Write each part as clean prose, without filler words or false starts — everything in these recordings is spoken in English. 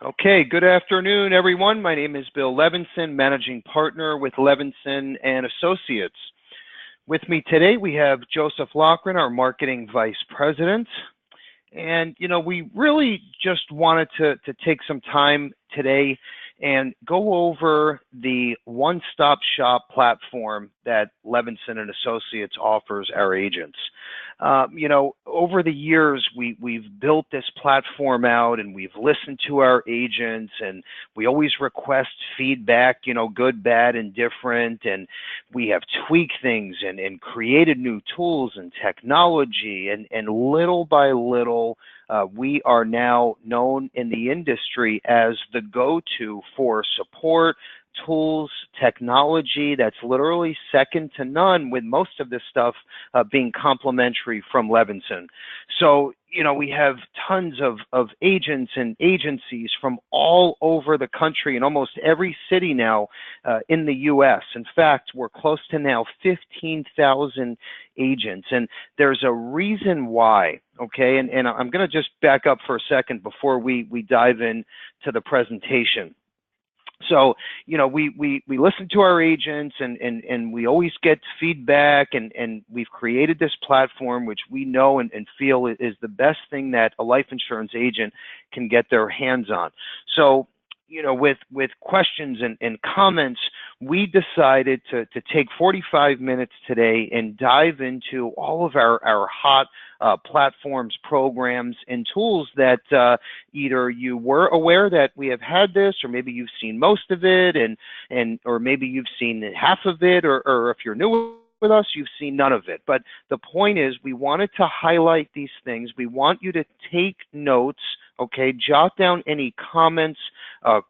Okay, good afternoon, everyone. My name is Bill Levinson, Managing Partner with Levinson and Associates. With me today, we have Joseph Loughran, our Marketing Vice President. And, we really just wanted to take some time today and go over the one-stop shop platform that Levinson and Associates offers our agents. Over the years, we've built this platform out and we've listened to our agents, and we always request feedback, good, bad, and different. And we have tweaked things and created new tools and technology, and little by little, we are now known in the industry as the go-to for support, tools, technology that's literally second to none, with most of this stuff being complimentary from Levinson. So, we have tons of agents and agencies from all over the country in almost every city now in the U.S. In fact, we're close to now 15,000 agents, and there's a reason why, okay? And I'm going to just back up for a second before we dive into the presentation. So, we listen to our agents and we always get feedback, and we've created this platform which we know and feel is the best thing that a life insurance agent can get their hands on. So, with questions and comments, we decided to take 45 minutes today and dive into all of our hot platforms, programs, and tools that either you were aware that we have had this, or maybe you've seen most of it, or maybe you've seen half of it, or if you're new with us, you've seen none of it. But the point is, we wanted to highlight these things. We want you to take notes, okay? Jot down any comments,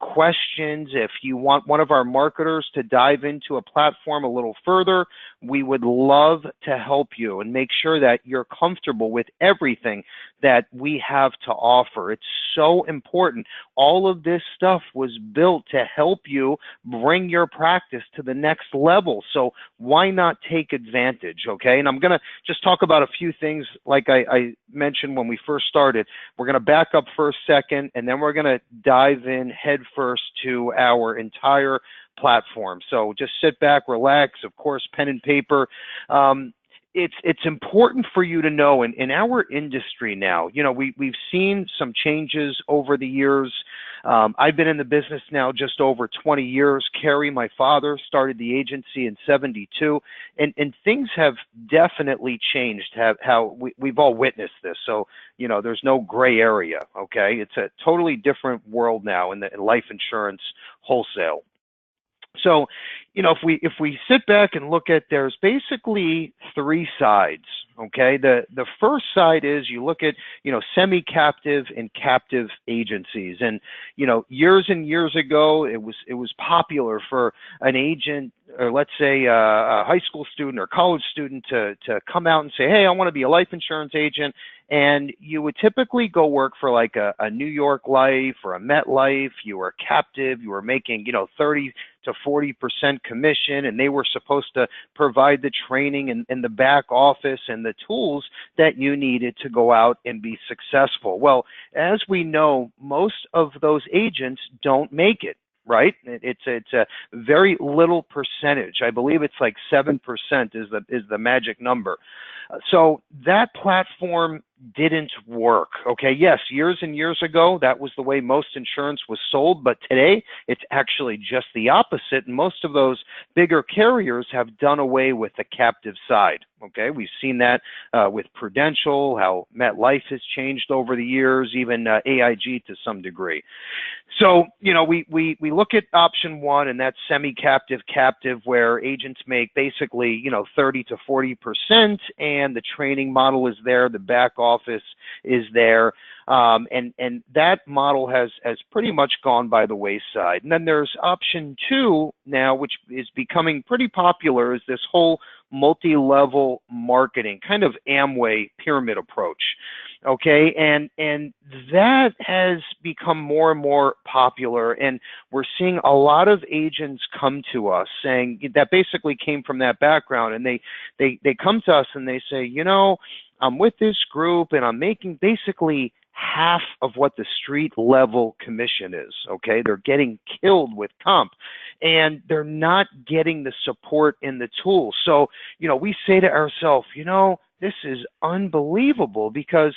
questions. If you want one of our marketers to dive into a platform a little further, we would love to help you and make sure that you're comfortable with everything that we have to offer. It's so important. All of this stuff was built to help you bring your practice to the next level. So why not take advantage, okay? And I'm going to just talk about a few things like I mentioned when we first started. We're going to back up for a second, and then we're going to dive in head first to our entire platform. So just sit back, relax, of course, pen and paper. It's important for you to know in our industry now, we've seen some changes over the years. I've been in the business now just over 20 years. Kerry, my father, started the agency in '72, and things have definitely changed, how we've all witnessed this. So, there's no gray area, okay? It's a totally different world now in life insurance wholesale. So, if we sit back and look at, there's basically three sides, okay? The first side is you look at, semi-captive and captive agencies. And, years and years ago, it was popular for an agent, or let's say a high school student or college student to come out and say, hey, I want to be a life insurance agent. And you would typically go work for like a New York Life or a MetLife. You were captive. You were making, 30 to 40% commission, and they were supposed to provide the training and the back office and the tools that you needed to go out and be successful. Well, as we know, most of those agents don't make it. Right? It's a very little percentage. I believe it's like 7% is the magic number. So that platform didn't work. Okay, yes, years and years ago, that was the way most insurance was sold, but today it's actually just the opposite. And most of those bigger carriers have done away with the captive side. Okay, we've seen that with Prudential, how MetLife has changed over the years, even AIG to some degree. So, we look at option one, and that's semi-captive, captive, where agents make basically, 30 to 40%, and the training model is there, the back office is there, and that model has pretty much gone by the wayside. And then there's option two now, which is becoming pretty popular, is this whole multi-level marketing, kind of Amway pyramid approach. Okay, and that has become more and more popular, and we're seeing a lot of agents come to us saying that basically came from that background, and they come to us and they say, I'm with this group and I'm making basically half of what the street level commission is, okay? They're getting killed with comp, and they're not getting the support in the tools. So, we say to ourselves, this is unbelievable, because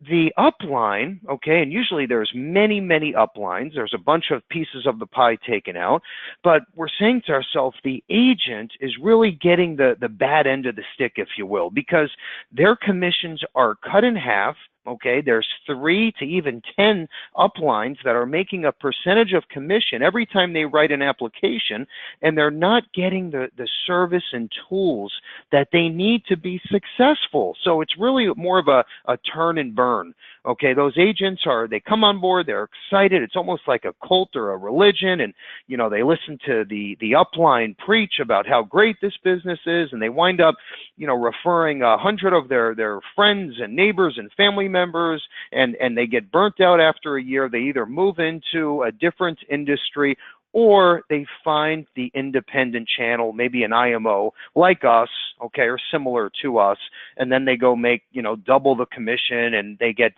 the upline, okay, and usually there's many, many uplines. There's a bunch of pieces of the pie taken out, but we're saying to ourselves, the agent is really getting the bad end of the stick, if you will, because their commissions are cut in half. Okay, there's 3 to even 10 uplines that are making a percentage of commission every time they write an application, and they're not getting the service and tools that they need to be successful. So it's really more of a turn and burn. Okay, those agents they come on board, they're excited. It's almost like a cult or a religion, and they listen to the upline preach about how great this business is, and they wind up referring 100 of their friends and neighbors and family members, and they get burnt out after a year. They either move into a different industry, or they find the independent channel, maybe an IMO like us, okay, or similar to us, and then they go make, double the commission, and they get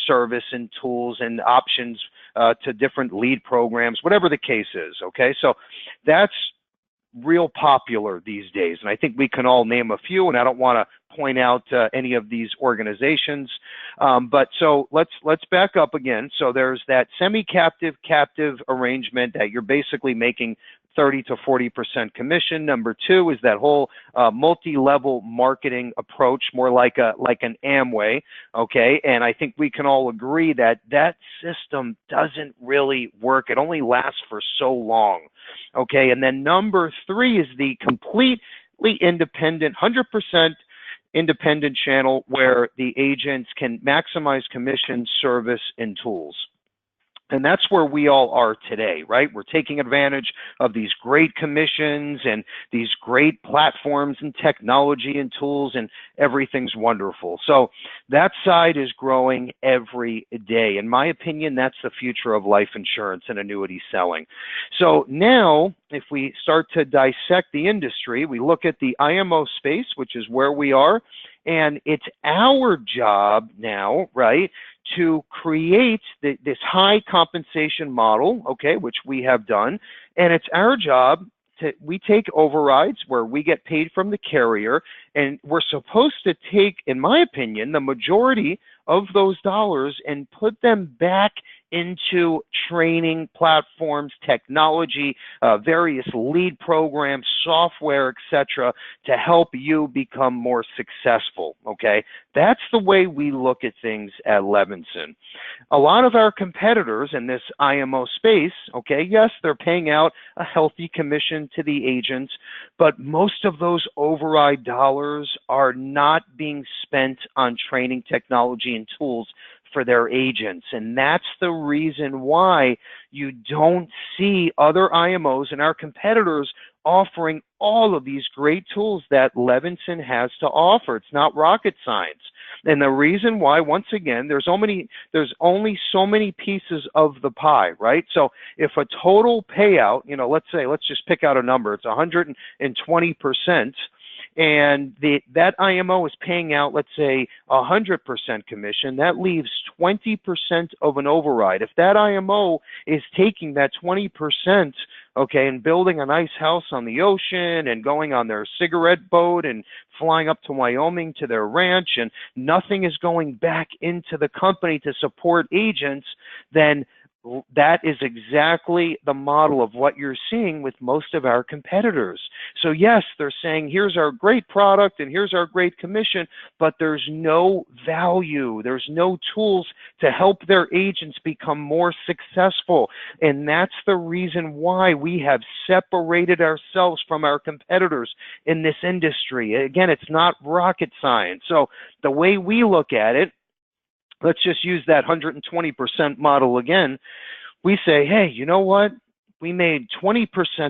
service and tools and options to different lead programs, whatever the case is, okay? So that's real popular these days, and I think we can all name a few, and I don't want to point out any of these organizations, but so let's back up again. So there's that semi-captive captive arrangement that you're basically making 30 to 40% commission. Number 2 is that whole multi-level marketing approach, more like an Amway, okay? And I think we can all agree that that system doesn't really work. It only lasts for so long, okay? And then number 3 is the completely independent, 100% independent channel where the agents can maximize commission, service, and tools. And that's where we all are today, right? We're taking advantage of these great commissions and these great platforms and technology and tools, and everything's wonderful. So that side is growing every day. In my opinion, that's the future of life insurance and annuity selling. So now, if we start to dissect the industry, we look at the IMO space, which is where we are, and it's our job now, right, to create this high compensation model, okay, which we have done, and it's our job we take overrides where we get paid from the carrier, and we're supposed to take, in my opinion, the majority of those dollars and put them back into training platforms, technology, various lead programs, software, etc., to help you become more successful, okay? That's the way we look at things at Levinson. A lot of our competitors in this IMO space, okay, yes, they're paying out a healthy commission to the agents, but most of those override dollars are not being spent on training technology and tools for their agents. And that's the reason why you don't see other IMOs and our competitors offering all of these great tools that Levinson has to offer. It's not rocket science. And the reason why, once again, there's only so many pieces of the pie, right? So if a total payout, let's just pick out a number, it's 120%, and that IMO is paying out, let's say, 100% commission, that leaves 20% of an override. If that IMO is taking that 20%, okay, and building a nice house on the ocean and going on their cigarette boat and flying up to Wyoming to their ranch, and nothing is going back into the company to support agents, then that is exactly the model of what you're seeing with most of our competitors. So yes, they're saying, here's our great product and here's our great commission, but there's no value. There's no tools to help their agents become more successful. And that's the reason why we have separated ourselves from our competitors in this industry. Again, it's not rocket science. So the way we look at it, let's just use that 120% model again. We say, hey, you know what? We made 20%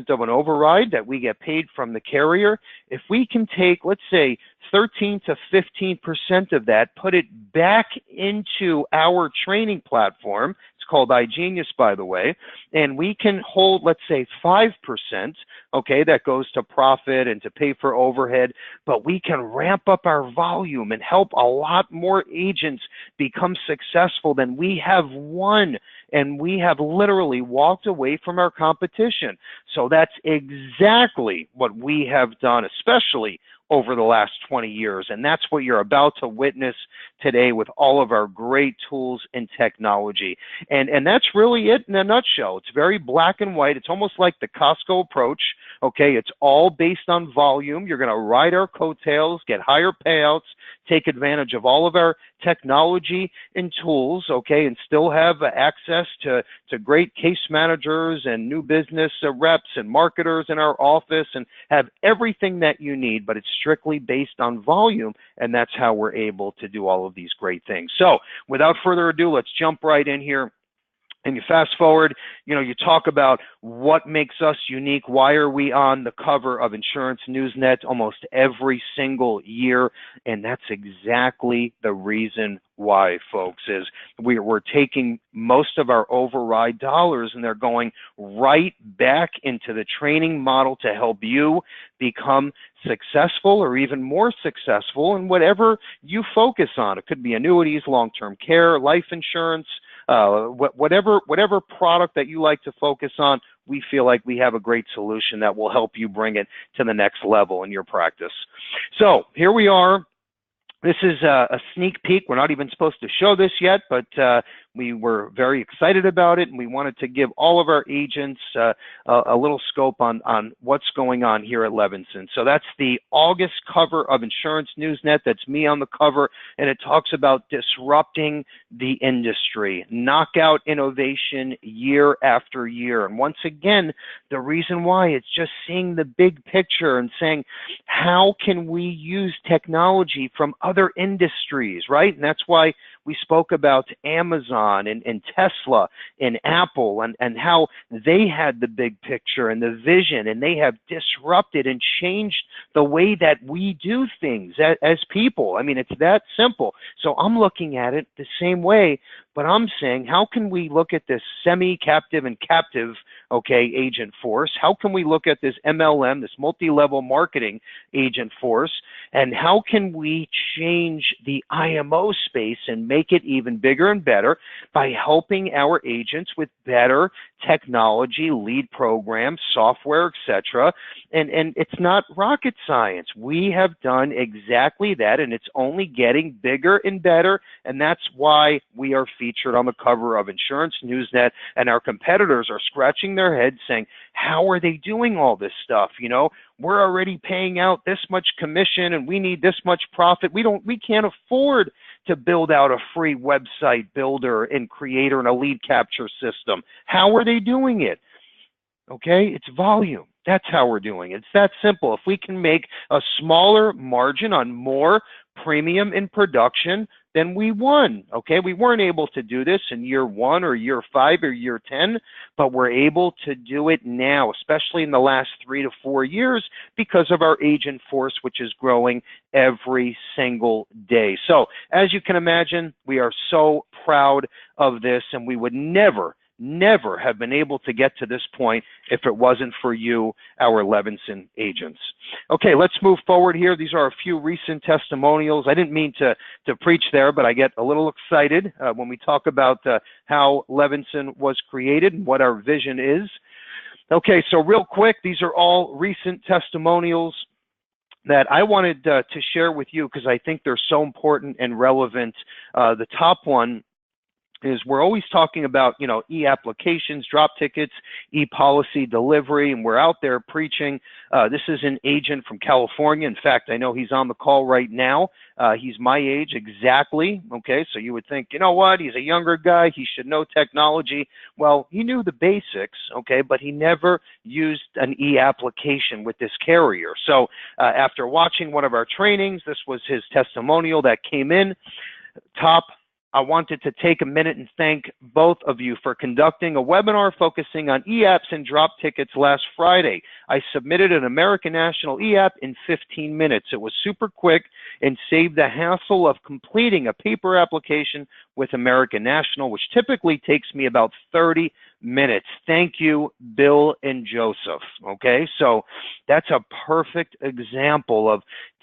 of an override that we get paid from the carrier. If we can take, let's say, 13 to 15% of that, put it back into our training platform, it's called IGenius, by the way, and we can hold, let's say, 5%, okay, that goes to profit and to pay for overhead, but we can ramp up our volume and help a lot more agents become successful than we have won. And we have literally walked away from our competition. So that's exactly what we have done, especially over the last 20 years. And that's what you're about to witness today with all of our great tools and technology. And that's really it in a nutshell. It's very black and white. It's almost like the Costco approach. Okay, it's all based on volume. You're going to ride our coattails, get higher payouts, take advantage of all of our technology and tools, okay, and still have access to great case managers and new business reps and marketers in our office, and have everything that you need, but it's strictly based on volume, and that's how we're able to do all of these great things. So without further ado, let's jump right in here. And you fast forward, you know, you talk about what makes us unique. Why are we on the cover of Insurance Newsnet almost every single year? And that's exactly the reason why, folks, is we're taking most of our override dollars and they're going right back into the training model to help you become successful or even more successful in whatever you focus on. It could be annuities, long-term care, life insurance, whatever product that you like to focus on. We feel like we have a great solution that will help you bring it to the next level in your practice. So here we are. This is a sneak peek. We're not even supposed to show this yet, but we were very excited about it, and we wanted to give all of our agents a little scope on what's going on here at Levinson. So that's the August cover of Insurance Newsnet. That's me on the cover, and it talks about disrupting the industry, knockout innovation year after year. And once again, the reason why, it's just seeing the big picture and saying, how can we use technology from other industries, right? And that's why we spoke about Amazon and Tesla and Apple and how they had the big picture and the vision, and they have disrupted and changed the way that we do things as people. I mean, it's that simple. So I'm looking at it the same way, but I'm saying, how can we look at this semi-captive and captive, okay, agent force? How can we look at this MLM, this multi-level marketing agent force, and how can we change the IMO space and make it even bigger and better by helping our agents with better technology, lead programs, software, etc. And it's not rocket science. We have done exactly that, and it's only getting bigger and better, and that's why we are featured on the cover of Insurance Newsnet, and our competitors are scratching their heads saying, how are they doing all this stuff? You know, we're already paying out this much commission and we need this much profit. We can't afford to build out a free website builder and creator and a lead capture system. How are they doing it? Okay, it's volume. That's how we're doing it. It's that simple. If we can make a smaller margin on more premium in production, then we won. Okay, we weren't able to do this in year 1 or year 5 or year 10, but we're able to do it now, especially in the last 3 to 4 years, because of our agent force, which is growing every single day. So as you can imagine, we are so proud of this, and we would never have been able to get to this point if it wasn't for you, our Levinson agents. Okay, let's move forward here. These are a few recent testimonials. I didn't mean to preach there, but I get a little excited when we talk about how Levinson was created and what our vision is. Okay, so real quick, these are all recent testimonials that I wanted to share with you because I think they're so important and relevant. The top one is we're always talking about, you know, e-applications, drop tickets, e-policy delivery, and we're out there preaching. This is an agent from California. In fact, I know he's on the call right now. He's my age exactly, okay? So you would think, you know what, he's a younger guy, he should know technology. Well, he knew the basics, okay, but he never used an e-application with this carrier. So after watching one of our trainings, this was his testimonial that came in. Top I wanted to take a minute and thank both of you for conducting a webinar focusing on e-apps and drop tickets last Friday. I submitted an American National e-app in 15 minutes. It was super quick and saved the hassle of completing a paper application with American National, which typically takes me about 30 minutes. Thank you, Bill and Joseph. Okay, so that's a perfect example of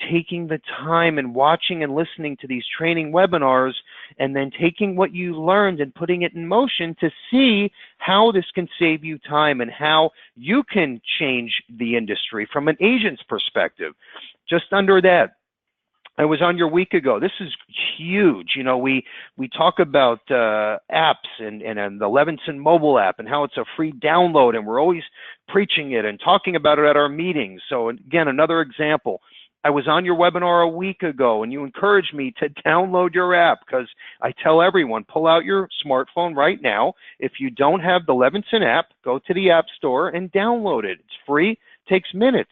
taking the time and watching and listening to these training webinars and then taking what you learned and putting it in motion to see how this can save you time and how you can change the industry from an agent's perspective. Just under that, I was on your week ago. This is huge. You know, we talk about apps and the Levinson Mobile App and how it's a free download, and we're always preaching it and talking about it at our meetings. So again, another example. I was on your webinar a week ago, and you encouraged me to download your app because I tell everyone, pull out your smartphone right now. If you don't have the Levinson app, go to the App Store and download it. It's free, takes minutes.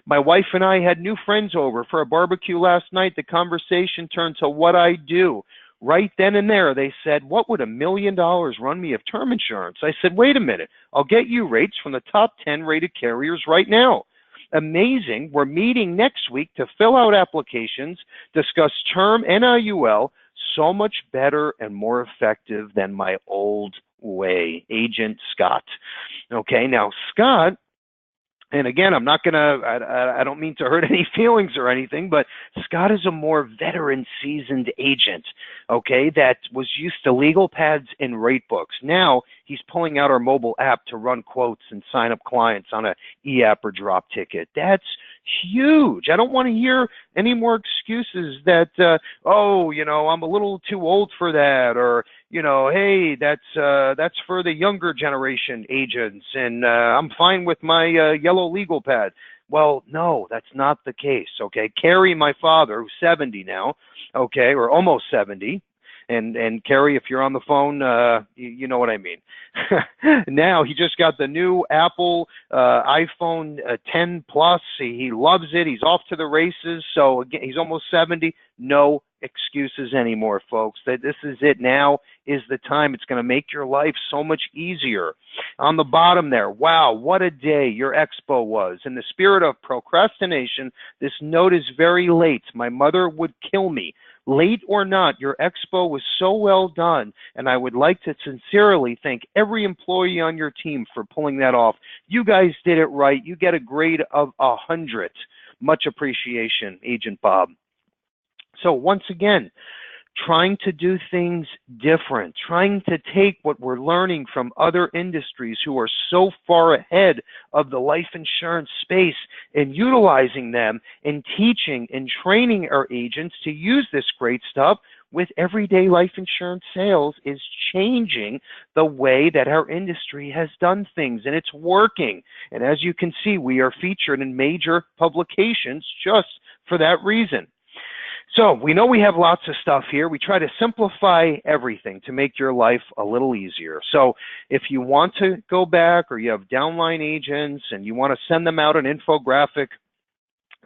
My wife and I had new friends over for a barbecue last night. The conversation turned to what I do. Right then and there, they said, what would $1 million run me of term insurance? I said, wait a minute. I'll get you rates from the top 10 rated carriers right now. Amazing. We're meeting next week to fill out applications, discuss term NIUL, so much better and more effective than my old way. Agent Scott. Okay, now Scott, and again, I'm not going to, I don't mean to hurt any feelings or anything, but Scott is a more veteran, seasoned agent, okay, that was used to legal pads and rate books. Now he's pulling out our mobile app to run quotes and sign up clients on a e-app or drop ticket. That's huge. I don't want to hear any more excuses that, oh, you know, I'm a little too old for that, or, you know, hey, that's for the younger generation agents, and I'm fine with my yellow legal pad. Well, no, that's not the case, okay? Carrie, my father, who's 70 now, okay, or almost 70, and Carrie, if you're on the phone, you know what I mean. Now, he just got the new Apple iPhone 10 Plus. He loves it. He's off to the races. So, again, he's almost 70. No excuses anymore, folks. This is it. Now is the time. It's going to make your life so much easier. On the bottom there, wow, what a day your Expo was. In the spirit of procrastination, this note is very late. My mother would kill me. Late or not, your Expo was so well done, and I would like to sincerely thank every employee on your team for pulling that off. You guys did it right. You get a grade of 100. Much appreciation, Agent Bob. So once again, trying to do things different, trying to take what we're learning from other industries who are so far ahead of the life insurance space and utilizing them and teaching and training our agents to use this great stuff with everyday life insurance sales is changing the way that our industry has done things, and it's working. And as you can see, we are featured in major publications just for that reason. So we know we have lots of stuff here. We try to simplify everything to make your life a little easier. So if you want to go back, or you have downline agents and you want to send them out an infographic,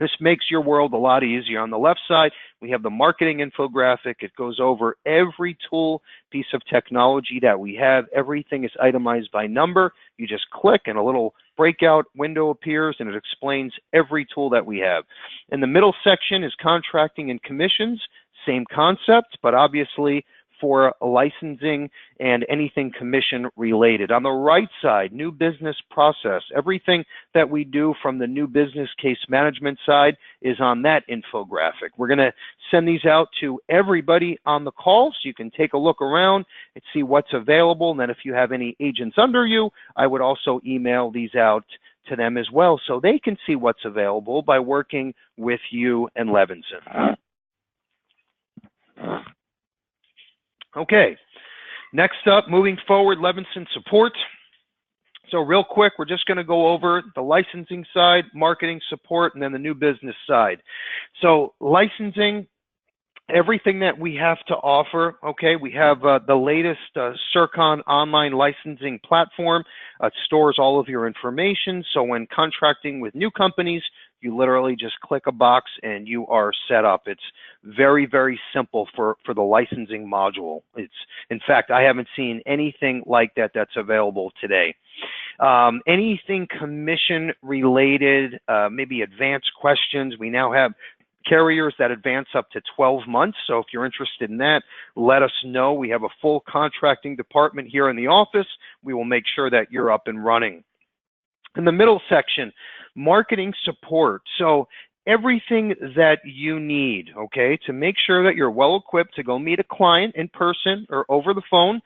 this makes your world a lot easier. On the left side, we have the marketing infographic. It goes over every tool, piece of technology that we have. Everything is itemized by number. You just click and a little breakout window appears and it explains every tool that we have. In the middle section is contracting and commissions. Same concept, but obviously for licensing and anything commission related. On the right side, new business process. Everything that we do from the new business case management side is on that infographic. We're going to send these out to everybody on the call so you can take a look around and see what's available. And then if you have any agents under you, I would also email these out to them as well so they can see what's available by working with you and Levinson. Okay, next up, moving forward, Levinson support. So real quick, we're just going to go over the licensing side, marketing support, and then the new business side. So licensing, everything that we have to offer, okay, we have the latest Circon online licensing platform. It stores all of your information, so when contracting with new companies, you literally just click a box and you are set up. It's very, very simple for the licensing module. In fact, I haven't seen anything like that that's available today. Anything commission related, maybe advanced questions, we now have carriers that advance up to 12 months. So if you're interested in that, let us know. We have a full contracting department here in the office. We will make sure that you're up and running. In the middle section, marketing support. So everything that you need, okay, to make sure that you're well equipped to go meet a client in person or over the phone.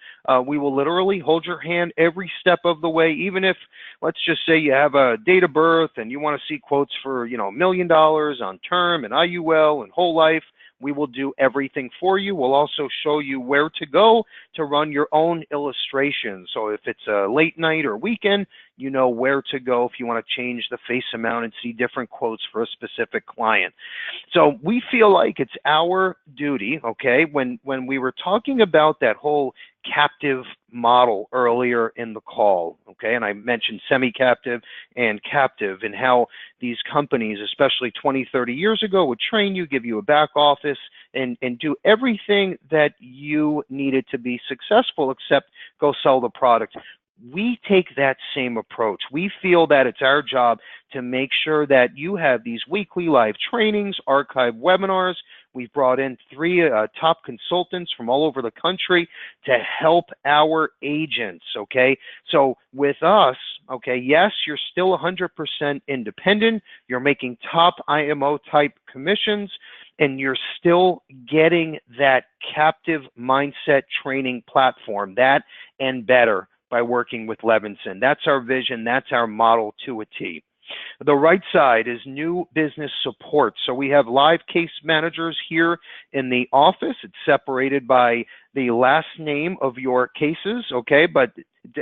We will literally hold your hand every step of the way, even if, let's just say you have a date of birth and you want to see quotes for, $1 million on term and IUL and whole life. We will do everything for you. We'll also show you where to go to run your own illustrations. So if it's a late night or weekend, you know where to go if you want to change the face amount and see different quotes for a specific client. So we feel like it's our duty, okay, when we were talking about that whole captive model earlier in the call, okay, and I mentioned semi-captive and captive and how these companies, especially 20, 30 years ago, would train you, give you a back office, and do everything that you needed to be successful except go sell the product. We take that same approach. We feel that it's our job to make sure that you have these weekly live trainings, archived webinars. We've brought in 3 top consultants from all over the country to help our agents, okay? So with us, okay, yes, you're still 100% independent. You're making top IMO type commissions, and you're still getting that captive mindset training platform, that and better, by working with Levinson. That's our vision. That's our model to a T. The right side is new business support. So we have live case managers here in the office. It's separated by the last name of your cases, okay? But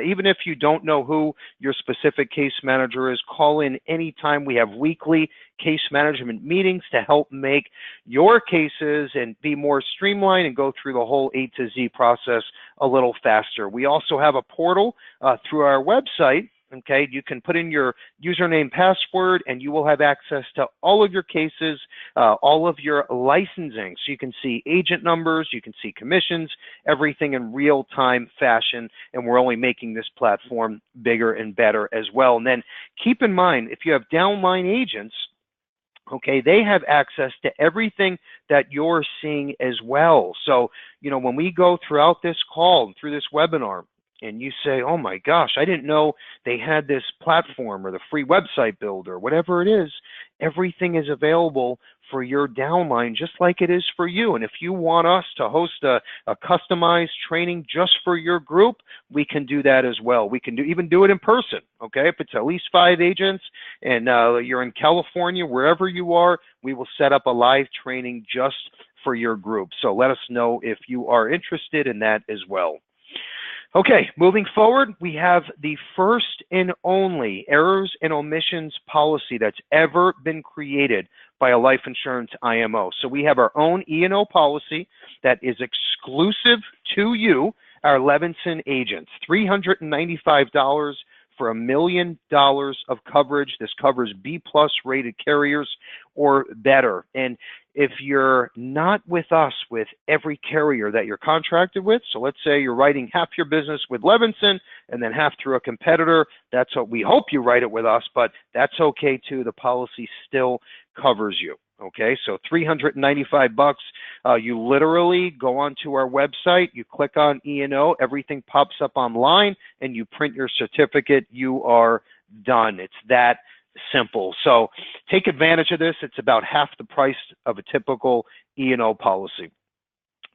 even if you don't know who your specific case manager is, call in anytime. We have weekly case management meetings to help make your cases and be more streamlined and go through the whole A to Z process a little faster. We also have a portal through our website. Okay, you can put in your username, password, and you will have access to all of your cases, all of your licensing. So you can see agent numbers, you can see commissions, everything in real-time fashion, and we're only making this platform bigger and better as well. And then keep in mind, if you have downline agents, okay, they have access to everything that you're seeing as well. So, when we go throughout this call, through this webinar, and you say, oh my gosh, I didn't know they had this platform or the free website builder, whatever it is, everything is available for your downline just like it is for you. And if you want us to host a customized training just for your group, we can do that as well. We can even do it in person, okay? If it's at least 5 agents and you're in California, wherever you are, we will set up a live training just for your group. So let us know if you are interested in that as well. Okay, moving forward, we have the first and only errors and omissions policy that's ever been created by a life insurance IMO. So we have our own E&O policy that is exclusive to you, our Levinson agents, $395 for $1 million of coverage. This covers B+ rated carriers or better. And if you're not with us with every carrier that you're contracted with, so let's say you're writing half your business with Levinson and then half through a competitor, that's what we hope you write it with us, but that's okay too. The policy still covers you. Okay, so $395. You literally go onto our website, you click on E&O, everything pops up online, and you print your certificate. You are done. It's that simple. So take advantage of this. It's about half the price of a typical E&O policy.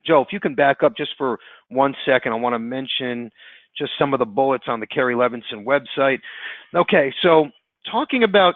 Joe, if you can back up just for 1 second, I want to mention just some of the bullets on the Kerry Levinson website. Okay, so talking about,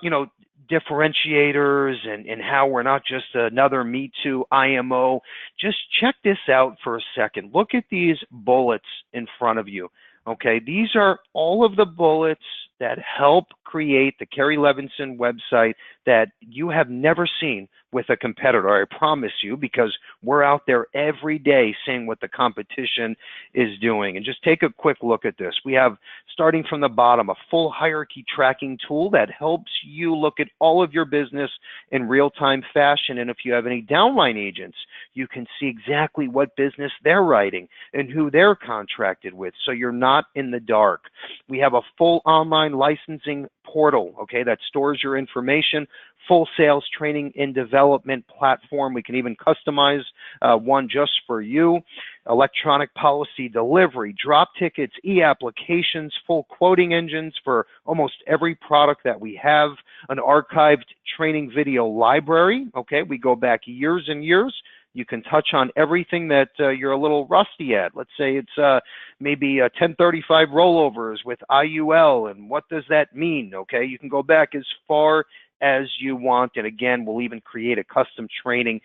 differentiators and how we're not just another Me Too IMO, just check this out for a second. Look at these bullets in front of you. Okay, these are all of the bullets that help create the Kerry Levinson website that you have never seen with a competitor. I promise you, because we're out there every day seeing what the competition is doing. And just take a quick look at this. We have, starting from the bottom, a full hierarchy tracking tool that helps you look at all of your business in real-time fashion. And if you have any downline agents, you can see exactly what business they're writing and who they're contracted with, so you're not in the dark. We have a full online licensing portal, okay, that stores your information, full sales training and development platform. We can even customize one just for you. Electronic policy delivery, drop tickets, e-applications, full quoting engines for almost every product that we have, an archived training video library, okay, we go back years and years. You can touch on everything that you're a little rusty at. Let's say it's maybe 1035 rollovers with IUL, and what does that mean, okay? You can go back as far as you want, and again, we'll even create a custom training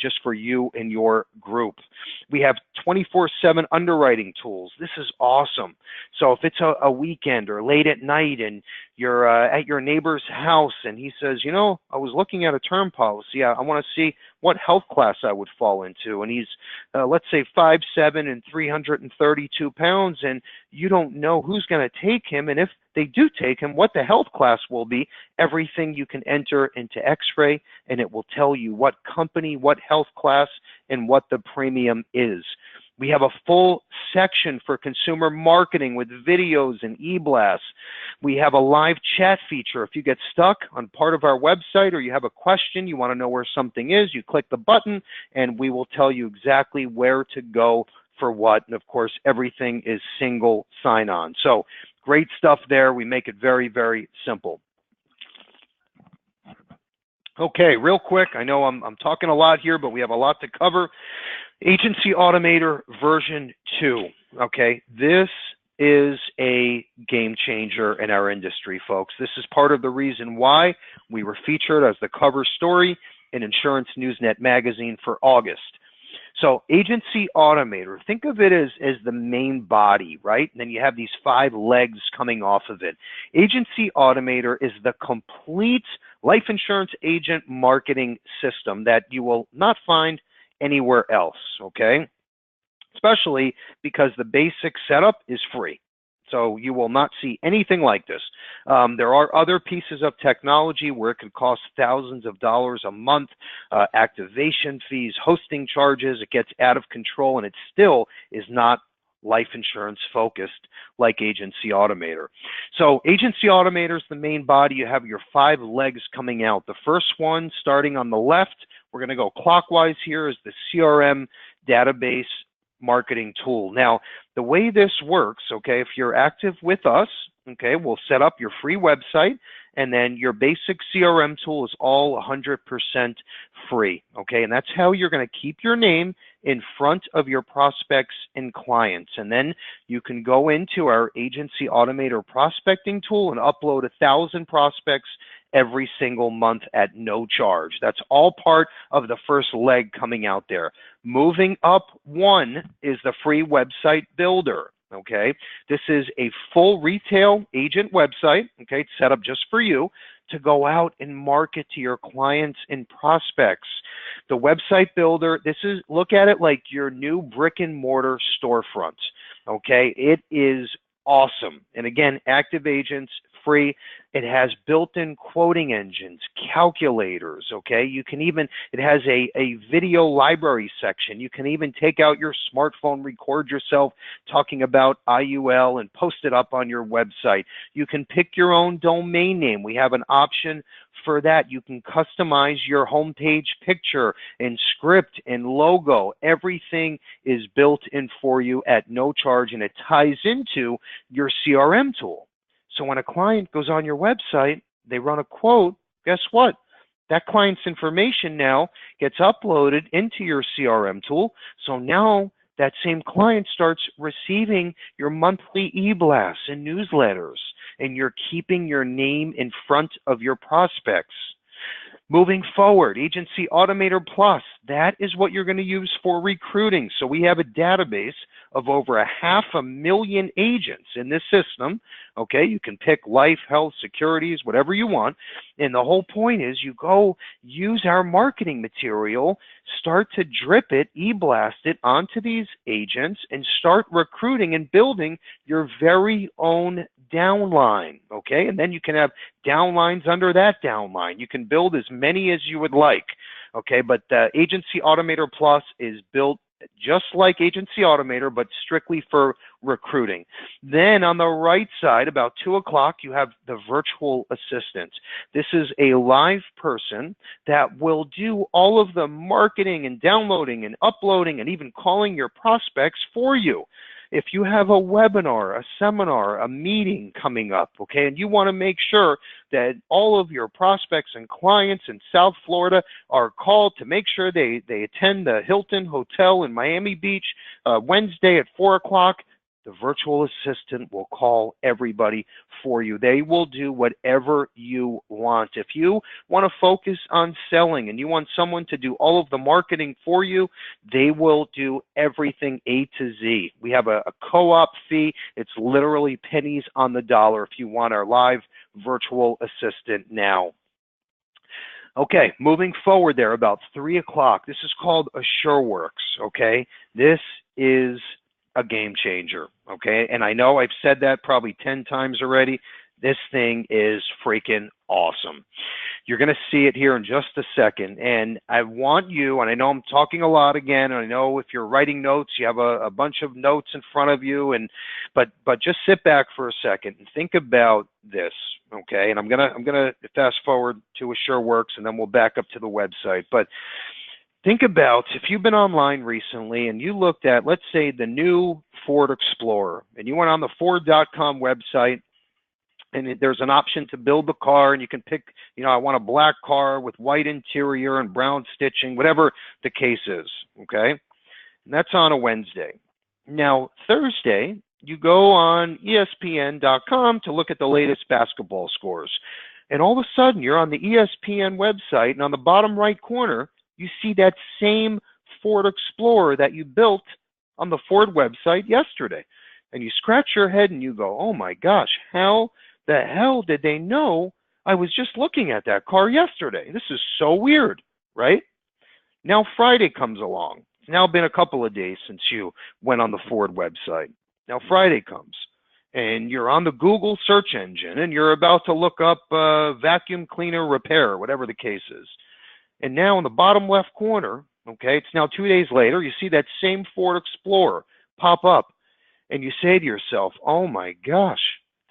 just for you and your group. We have 24/7 underwriting tools. This is awesome. So if it's a weekend or late at night and you're at your neighbor's house and he says, you know, I was looking at a term policy, I want to see what health class I would fall into, and he's, let's say, 5'7" and 332 pounds, and you don't know who's going to take him, and if they do take him, what the health class will be. Everything you can enter into Xray, and it will tell you what company, what health class, and what the premium is. We have a full section for consumer marketing with videos and e-blasts. We have a live chat feature. If you get stuck on part of our website or you have a question, you want to know where something is, you click the button and we will tell you exactly where to go for what. And of course, everything is single sign-on. So great stuff there. We make it very, very simple. Okay, real quick, I know I'm talking a lot here, but we have a lot to cover. Agency Automator version 2, okay? This is a game changer in our industry, folks. This is part of the reason why we were featured as the cover story in Insurance Newsnet magazine for August. So Agency Automator, think of it as the main body, right? And then you have these 5 legs coming off of it. Agency Automator is the complete life insurance agent marketing system that you will not find anywhere else, okay? Especially because the basic setup is free. So you will not see anything like this. There are other pieces of technology where it can cost thousands of dollars a month, activation fees, hosting charges. It gets out of control, and it still is not life insurance focused like Agency Automator. So Agency Automator is the main body. You have your 5 legs coming out. The first one, starting on the left, we're going to go clockwise here, is the CRM database marketing tool. Now, the way this works, okay, if you're active with us, okay, we'll set up your free website, and then your basic CRM tool is all 100% free, okay, and that's how you're going to keep your name in front of your prospects and clients. And then you can go into our Agency Automator prospecting tool and upload 1,000 prospects every single month at no charge. That's all part of the first leg coming out there. Moving up one is the free website builder. Okay, this is a full retail agent website, okay, it's set up just for you to go out and market to your clients and prospects. The website builder, this is, look at it like your new brick and mortar storefront, okay? It is awesome. And again, active agents, free. It has built-in quoting engines, calculators, okay? You can even, it has a video library section. You can even take out your smartphone, record yourself talking about IUL and post it up on your website. You can pick your own domain name. We have an option for that. You can customize your homepage picture and script and logo. Everything is built in for you at no charge, and it ties into your CRM tool. So when a client goes on your website, they run a quote, guess what? That client's information now gets uploaded into your CRM tool. So now that same client starts receiving your monthly e-blasts and newsletters, and you're keeping your name in front of your prospects. Moving forward, Agency Automator Plus, that is what you're going to use for recruiting. So we have a database of over 500,000 agents in this system. Okay, you can pick life, health, securities, whatever you want. And the whole point is you go use our marketing material, start to drip it, e-blast it onto these agents, and start recruiting and building your very own downline. Okay, and then you can have downlines under that downline. You can build as many as you would like. Okay, but the Agency Automator Plus is built just like Agency Automator, but strictly for recruiting. Then on the right side, about 2 o'clock, you have the virtual assistant. This is a live person that will do all of the marketing and downloading and uploading and even calling your prospects for you. If you have a webinar, a seminar, a meeting coming up, okay, and you want to make sure that all of your prospects and clients in South Florida are called to make sure they attend the Hilton Hotel in Miami Beach Wednesday at 4 o'clock, the virtual assistant will call everybody for you. They will do whatever you want. If you want to focus on selling and you want someone to do all of the marketing for you, they will do everything A to Z. We have a co-op fee. It's literally pennies on the dollar if you want our live virtual assistant now. Okay, moving forward there, about 3 o'clock. This is called AssureWorks, okay? This is a game changer, okay? And I know I've said that probably 10 times already. This thing is freaking awesome. You're going to see it here in just a second. And I want you, and I know I'm talking a lot again, and I know if you're writing notes, you have a bunch of notes in front of you, but just sit back for a second and think about this, okay? And I'm gonna fast forward to AssureWorks, and then we'll back up to the website. But think about if you've been online recently and you looked at, let's say, the new Ford Explorer, and you went on the Ford.com website, and there's an option to build the car, and you can pick, you know, I want a black car with white interior and brown stitching, whatever the case is, okay? And that's on a Wednesday. Now, Thursday, you go on ESPN.com to look at the latest basketball scores. And all of a sudden, you're on the ESPN website, and on the bottom right corner, you see that same Ford Explorer that you built on the Ford website yesterday. And you scratch your head and you go, oh my gosh, how the hell did they know I was just looking at that car yesterday? This is so weird, right? Now Friday comes along. It's now been a couple of days since you went on the Ford website. Now Friday comes, and you're on the Google search engine, and you're about to look up vacuum cleaner repair, whatever the case is. And now in the bottom left corner, okay, it's now 2 days later, you see that same Ford Explorer pop up, and you say to yourself, oh my gosh,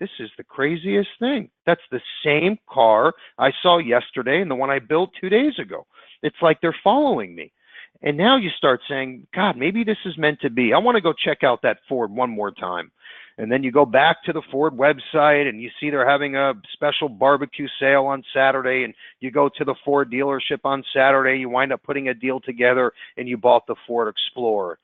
this is the craziest thing. That's the same car I saw yesterday and the one I built 2 days ago. It's like they're following me. And now you start saying, God, maybe this is meant to be. I want to go check out that Ford one more time. And then you go back to the Ford website and you see they're having a special barbecue sale on Saturday, and you go to the Ford dealership on Saturday, you wind up putting a deal together and you bought the Ford Explorer.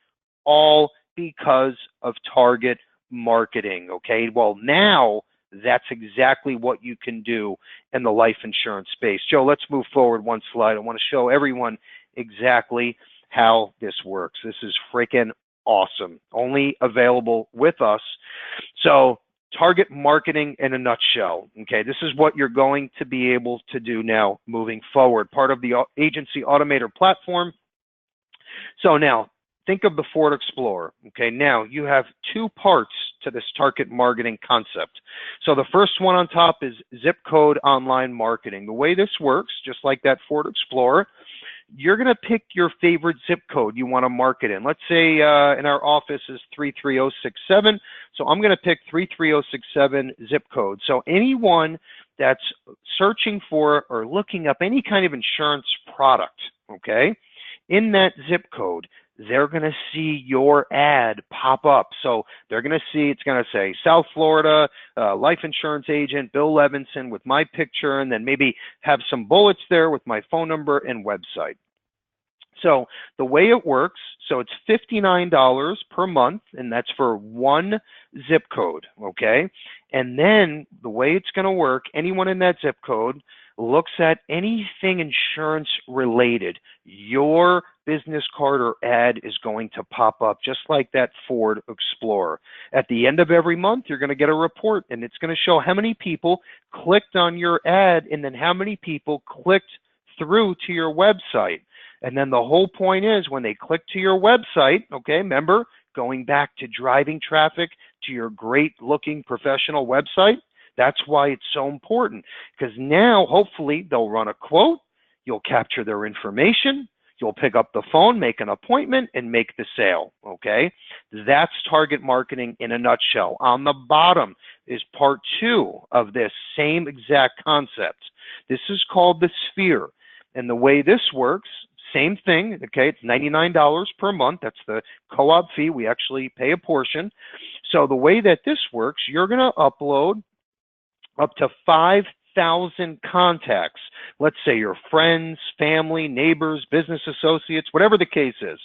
All because of target marketing, okay? Well, now that's exactly what you can do in the life insurance space. Joe, let's move forward one slide. I want to show everyone exactly how this works. This is freaking awesome. Only available with us. So target marketing in a nutshell, okay? This is what you're going to be able to do now moving forward, part of the Agency Automator platform. So now, think of the Ford Explorer, okay? Now, you have two parts to this target marketing concept. So the first one on top is zip code online marketing. The way this works, just like that Ford Explorer, you're going to pick your favorite zip code you want to market in. Let's say in our office is 33067. So I'm going to pick 33067 zip code. So anyone that's searching for or looking up any kind of insurance product, okay, in that zip code, they're going to see your ad pop up. So they're going to see, it's going to say South Florida, life insurance agent, Bill Levinson, with my picture, and then maybe have some bullets there with my phone number and website. So the way it works, so it's $59 per month, and that's for one zip code, okay? And then the way it's going to work, anyone in that zip code, looks at anything insurance related, your business card or ad is going to pop up just like that Ford Explorer. At the end of every month, you're going to get a report, and it's going to show how many people clicked on your ad and then how many people clicked through to your website. And then the whole point is when they click to your website, okay, remember, going back to driving traffic to your great looking professional website, that's why it's so important, because now hopefully they'll run a quote, you'll capture their information, you'll pick up the phone, make an appointment, and make the sale, okay? That's target marketing in a nutshell. On the bottom is part 2 of this same exact concept. This is called the sphere. And the way this works, same thing, okay? It's $99 per month. That's the co-op fee. We actually pay a portion. So the way that this works, you're going to upload up to 5,000 contacts. Let's say your friends, family, neighbors, business associates, whatever the case is.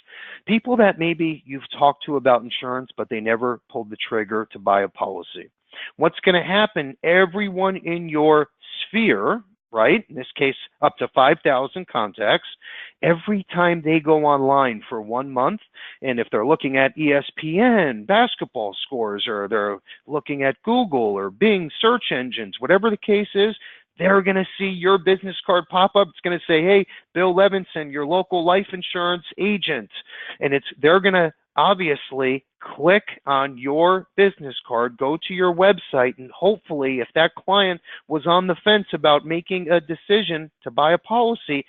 People that maybe you've talked to about insurance, but they never pulled the trigger to buy a policy. What's going to happen, everyone in your sphere, right, in this case up to 5,000 contacts, every time they go online for 1 month, and if they're looking at ESPN, basketball scores, or they're looking at Google or Bing search engines, whatever the case is, they're going to see your business card pop up. It's going to say, hey, Bill Levinson, your local life insurance agent. And they're going to obviously click on your business card, go to your website, and hopefully if that client was on the fence about making a decision to buy a policy,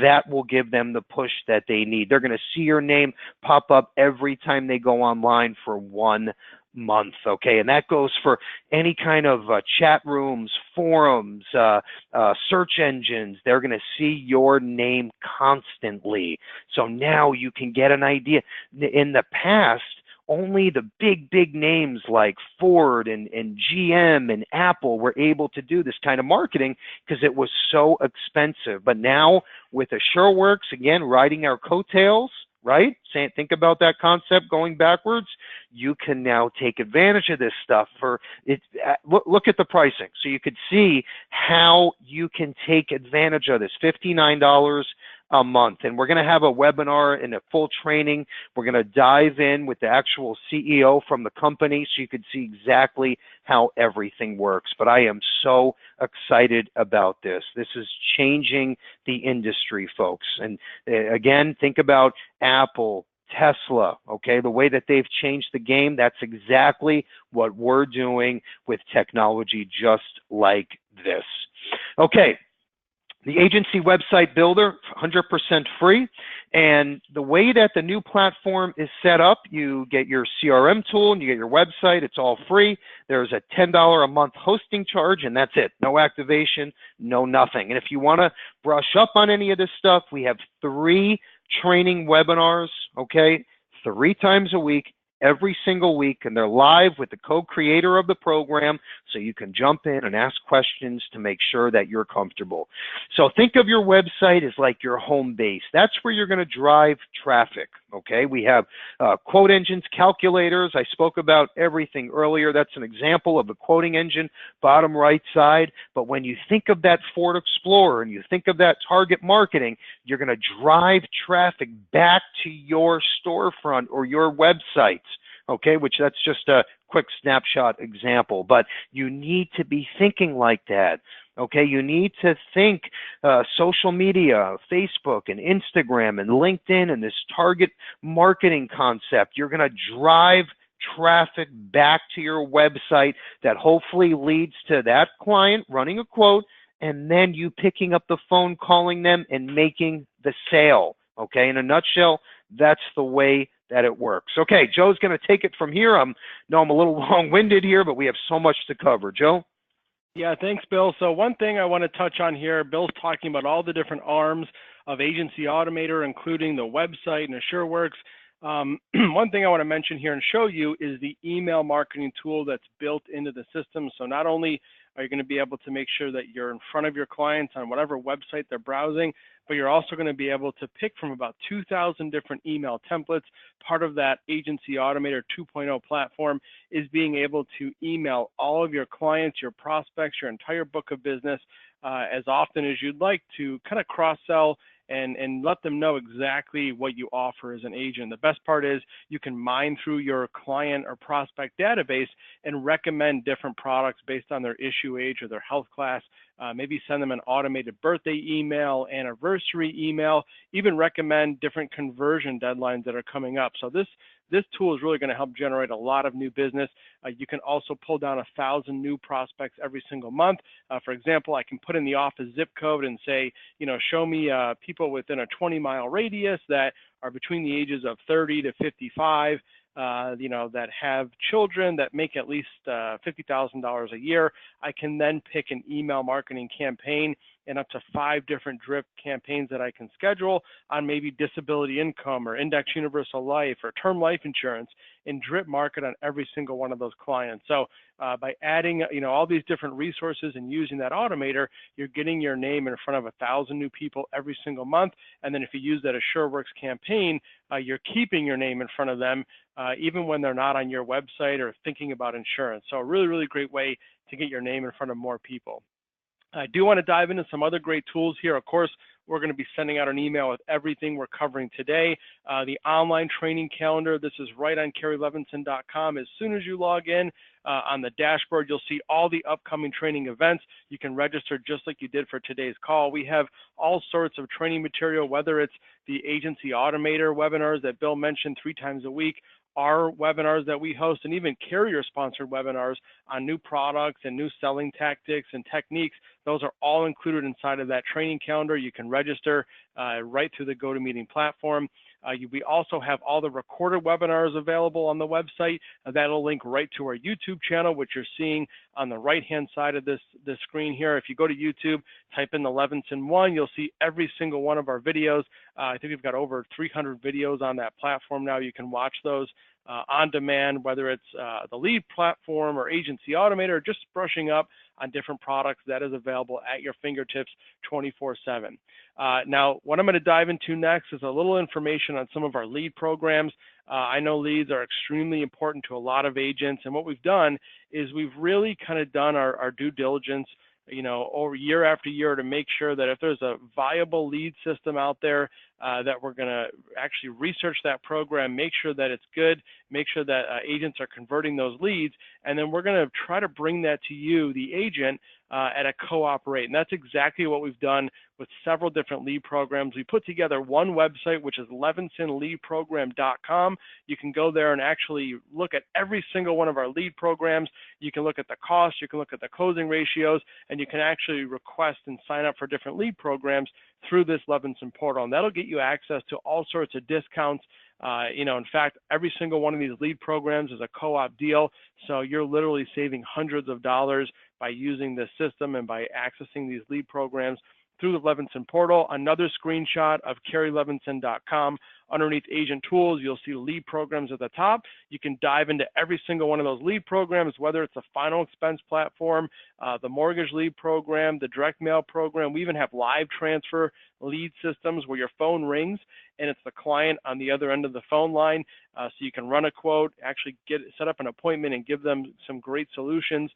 that will give them the push that they need. They're going to see your name pop up every time they go online for 1 month, okay? And that goes for any kind of chat rooms, forums, search engines. They're going to see your name constantly. So now you can get an idea. In the past, only the big names like Ford and GM and Apple were able to do this kind of marketing because it was so expensive. But now with AsureWorks, again, riding our coattails, right? Think about that concept going backwards. You can now take advantage of this stuff for it. Look at the pricing. So you could see how you can take advantage of this. $59 a month. And we're going to have a webinar and a full training. We're going to dive in with the actual CEO from the company so you could see exactly how everything works. But I am so excited about this. This is changing the industry, folks. And again, think about Apple, Tesla, okay? The way that they've changed the game, that's exactly what we're doing with technology just like this. Okay. The agency website builder, 100% free. And the way that the new platform is set up, you get your CRM tool and you get your website. It's all free. There's a $10 a month hosting charge, and that's it. No activation, no nothing. And if you want to brush up on any of this stuff, we have 3 training webinars, okay, 3 times a week, every single week, and they're live with the co-creator of the program, so you can jump in and ask questions to make sure that you're comfortable. So think of your website as like your home base. That's where you're going to drive traffic, okay? We have quote engines, calculators. I spoke about everything earlier. That's an example of a quoting engine, bottom right side. But when you think of that Ford Explorer and you think of that target marketing, you're going to drive traffic back to your storefront or your website. Okay, which that's just a quick snapshot example, but you need to be thinking like that. Okay, you need to think social media, Facebook and Instagram and LinkedIn and this target marketing concept. You're going to drive traffic back to your website that hopefully leads to that client running a quote and then you picking up the phone, calling them and making the sale. Okay, in a nutshell, that's the way that it works. Okay, Joe's going to take it from here. I'm a little long-winded here, but we have so much to cover. Joe? Yeah, thanks, Bill. So one thing I want to touch on here, Bill's talking about all the different arms of Agency Automator, including the website and AsureWorks. One thing I want to mention here and show you is the email marketing tool that's built into the system. So not only You're going to be able to make sure that you're in front of your clients on whatever website they're browsing, but you're also going to be able to pick from about 2,000 different email templates. Part of that Agency Automator 2.0 platform is being able to email all of your clients, your prospects, your entire book of business as often as you'd like to kind of cross-sell and let them know exactly what you offer as an agent. The best part is you can mine through your client or prospect database and recommend different products based on their issue age or their health class. Maybe send them an automated birthday email, anniversary email, even recommend different conversion deadlines that are coming up. So this tool is really going to help generate a lot of new business. You can also pull down 1,000 new prospects every single month. For example, I can put in the office zip code and say, show me people within a 20-mile radius that are between the ages of 30 to 55, that have children that make at least $50,000 a year. I can then pick an email marketing campaign and up to 5 different drip campaigns that I can schedule on maybe disability income or index universal life or term life insurance, and drip market on every single one of those clients. So by adding all these different resources and using that automator, you're getting your name in front of 1,000 new people every single month. And then if you use that AsureWorks campaign, you're keeping your name in front of them even when they're not on your website or thinking about insurance. So a really, really great way to get your name in front of more people. I do want to dive into some other great tools here. Of course, we're going to be sending out an email with everything we're covering today. The online training calendar, this is right on KerryLevinson.com. As soon as you log in on the dashboard, you'll see all the upcoming training events. You can register just like you did for today's call. We have all sorts of training material, whether it's the Agency Automator webinars that Bill mentioned 3 times a week, our webinars that we host, and even carrier-sponsored webinars on new products and new selling tactics and techniques. Those are all included inside of that training calendar. You can register right through the GoToMeeting platform. We also have all the recorded webinars available on the website. That'll link right to our YouTube channel, which you're seeing on the right-hand side of this screen here. If you go to YouTube, type in the Levinson 1, you'll see every single one of our videos. I think we've got over 300 videos on that platform now. You can watch those on demand, whether it's the lead platform or Agency Automator, or just brushing up on different products. That is available at your fingertips 24/7. Now, what I'm going to dive into next is a little information on some of our lead programs. I know leads are extremely important to a lot of agents, and what we've done is we've really kind of done our due diligence over year after year to make sure that if there's a viable lead system out there, that we're going to actually research that program, make sure that it's good, make sure that agents are converting those leads, and then we're going to try to bring that to you, the agent, at a co-op rate. And that's exactly what we've done with several different lead programs. We put together one website, which is levinsonleadprogram.com. You can go there and actually look at every single one of our lead programs. You can look at the cost, you can look at the closing ratios, and you can actually request and sign up for different lead programs through this Levinson portal. And that'll get you access to all sorts of discounts. In fact, every single one of these lead programs is a co-op deal. So you're literally saving hundreds of dollars by using this system and by accessing these lead programs through the Levinson portal. Another screenshot of KerryLevinson.com. Underneath Agent Tools, you'll see lead programs at the top. You can dive into every single one of those lead programs, whether it's a final expense platform, the mortgage lead program, the direct mail program. We even have live transfer lead systems where your phone rings and it's the client on the other end of the phone line. So you can run a quote, actually set up an appointment and give them some great solutions.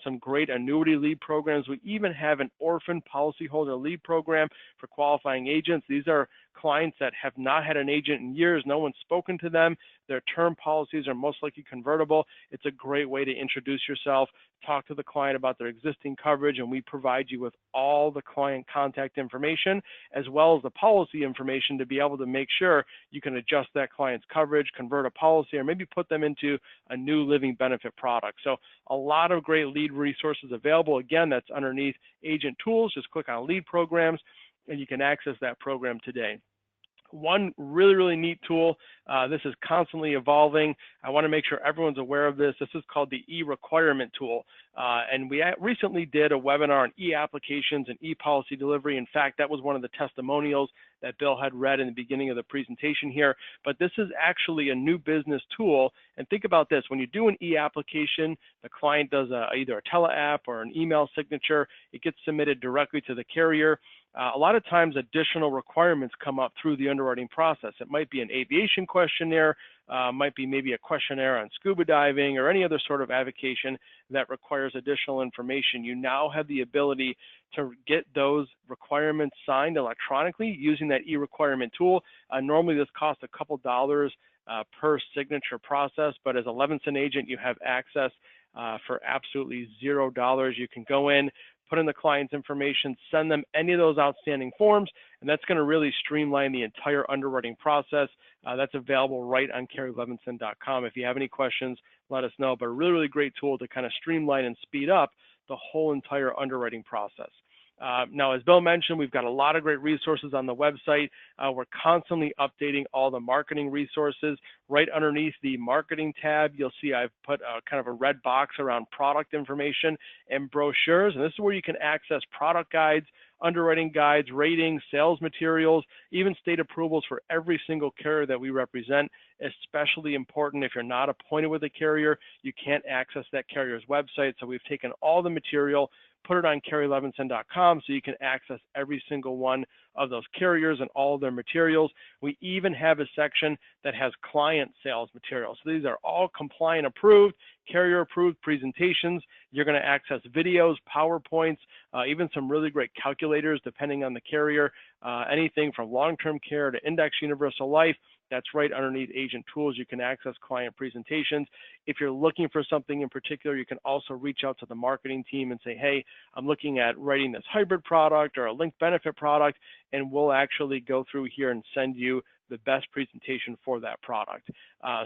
Some great annuity lead programs. We even have an orphan policyholder lead program for qualifying agents. These are clients that have not had an agent in years. No one's spoken to them. Their term policies are most likely convertible. It's a great way to introduce yourself, talk to the client about their existing coverage, and we provide you with all the client contact information as well as the policy information to be able to make sure you can adjust that client's coverage, convert a policy, or maybe put them into a new living benefit product. So a lot of great lead resources available. Again, that's underneath Agent Tools. Just click on Lead Programs, and you can access that program today. One really, really neat tool. This is constantly evolving. I want to make sure everyone's aware of this. This is called the e-requirement tool. And we recently did a webinar on e-applications and e-policy delivery. In fact, that was one of the testimonials that Bill had read in the beginning of the presentation here. But this is actually a new business tool. And think about this, when you do an e-application, the client does either a tele-app or an email signature, it gets submitted directly to the carrier. A lot of times additional requirements come up through the underwriting process. It might be an aviation questionnaire, might be maybe a questionnaire on scuba diving or any other sort of avocation that requires additional information. You now have the ability to get those requirements signed electronically using that e-requirement tool. Normally this costs a couple dollars per signature process, but as a Levinson agent, you have access for absolutely $0. You can go in, put in the client's information, send them any of those outstanding forms, and that's going to really streamline the entire underwriting process. That's available right on CarrieLevinson.com. If you have any questions, let us know. But a really, really great tool to kind of streamline and speed up the whole entire underwriting process. Now, as Bill mentioned, we've got a lot of great resources on the website. We're constantly updating all the marketing resources. Right underneath the marketing tab, you'll see I've put kind of a red box around product information and brochures. And this is where you can access product guides, underwriting guides, ratings, sales materials, even state approvals for every single carrier that we represent. Especially important if you're not appointed with a carrier, you can't access that carrier's website. So we've taken all the material, put it on CarrieLevinson.com so you can access every single one of those carriers and all of their materials. We even have a section that has client sales materials. So these are all compliant approved, carrier approved presentations. You're going to access videos, PowerPoints, even some really great calculators depending on the carrier, anything from long-term care to index universal life. That's right underneath Agent Tools. You can access client presentations. If you're looking for something in particular, you can also reach out to the marketing team and say, hey, I'm looking at writing this hybrid product or a linked benefit product, and we'll actually go through here and send you the best presentation for that product.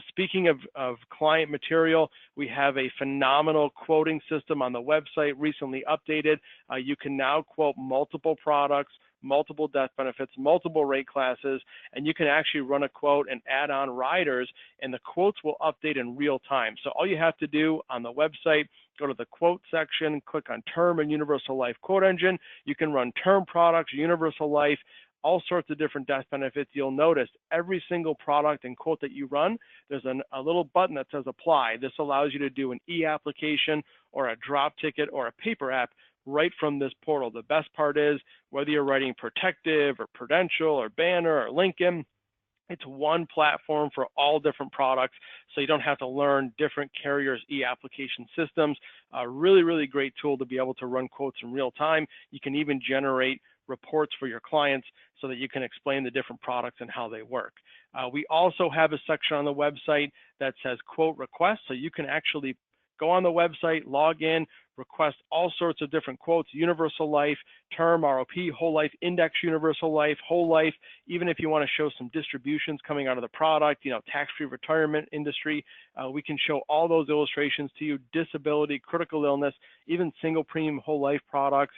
Speaking of client material, we have a phenomenal quoting system on the website, recently updated. You can now quote multiple products, multiple death benefits, multiple rate classes, and you can actually run a quote and add on riders, and the quotes will update in real time. So all you have to do on the website, go to the quote section, click on term and universal life quote engine. You can run term products, universal life, all sorts of different death benefits. You'll notice every single product and quote that you run, there's a little button that says apply. This allows you to do an e-application or a drop ticket or a paper app right from this portal. The best part is whether you're writing Protective or Prudential or Banner or Lincoln, it's one platform for all different products, so you don't have to learn different carriers' e-application systems. A really, really great tool to be able to run quotes in real time. You can even generate reports for your clients so that you can explain the different products and how they work. We also have a section on the website that says quote request, so you can actually go on the website, log in, request all sorts of different quotes, universal life, term, ROP, whole life, index universal life, whole life. Even if you want to show some distributions coming out of the product, tax-free retirement industry, we can show all those illustrations to you, disability, critical illness, even single premium whole life products,